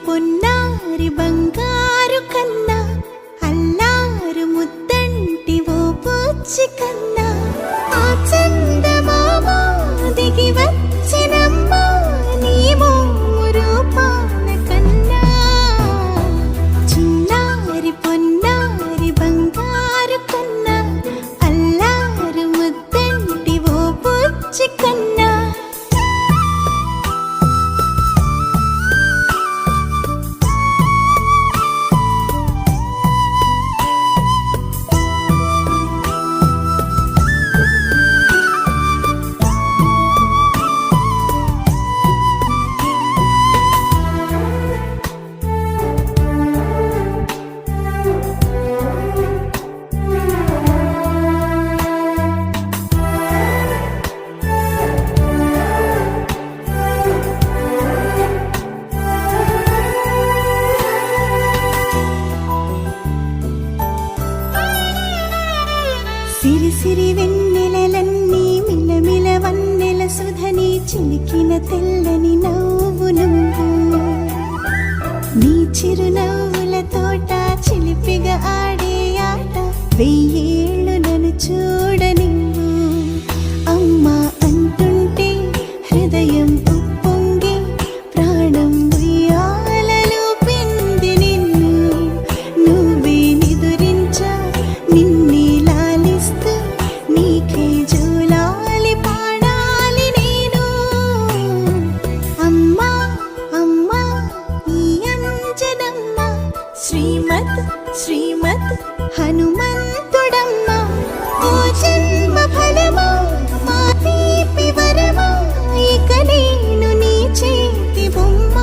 పొన్నారి బంగారు కన్నా అల్లారు ముద్దంటి ఓ పూచి కన్నా ఆ చందమామ దిగి వచ్చినమ్మ నీవు రూపాన కన్నా చిన్నారి పొన్నారి బంగారు కన్నా అల్లారు ముద్దంటి ఓ పూచి కన్నా సిరి సిరి వెన్నెలలన్నీ మిలమిల వన్నెల సుధని చిలికిన తెల్లని నవ్వు నువ్వు నీ చిరునవ్వుల తోట చిలిపిగా ఆడే ఆట వెయ్యేళ్ళు నన్ను చూడనివ్వు అమ్మా అంటుంటే హృదయం ఉప్పొంగి ప్రాణం ఉయ్యాలలో పిండి నిన్ను నువ్వే నిదురించా నిన్నే నీకే జూలాలి పాడాలి నేను అమ్మా అమ్మా ఈ అంజనమ్మ శ్రీమత్ శ్రీమత్ హనుమంతుడమ్మ ఓ జన్మ ఫలమా మా తీపి వరమా ఇక నేను నీ చేతి బొమ్మ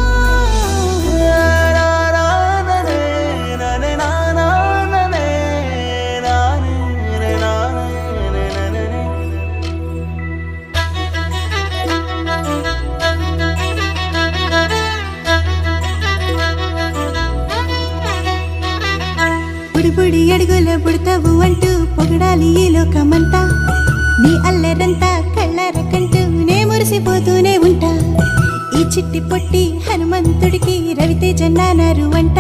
బుడి అడుగుల బుడతావు అంటూ పొగడాలి ఈ లోకమంతా నీ అల్లరంతా కళ్ళరకంటూ నే మురిసిపోతూనే ఉంటా ఈ చిట్టి పొట్టి హనుమంతుడికి రవితేజ నానారు అంట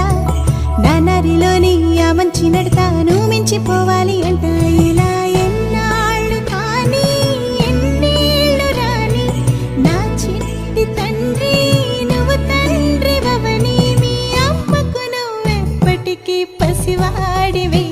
నానారిలోని ఆ మంచి నడతాను మించిపోవాలి అంట ఇలా ఎన్నాళ్ళు కానీ ఎన్నేళ్ళు రాని నా చిట్టి తండ్రి నువ్వు తండ్రి వవని మీ అమ్మకు నువ్వెప్పటికీ పసివాడివి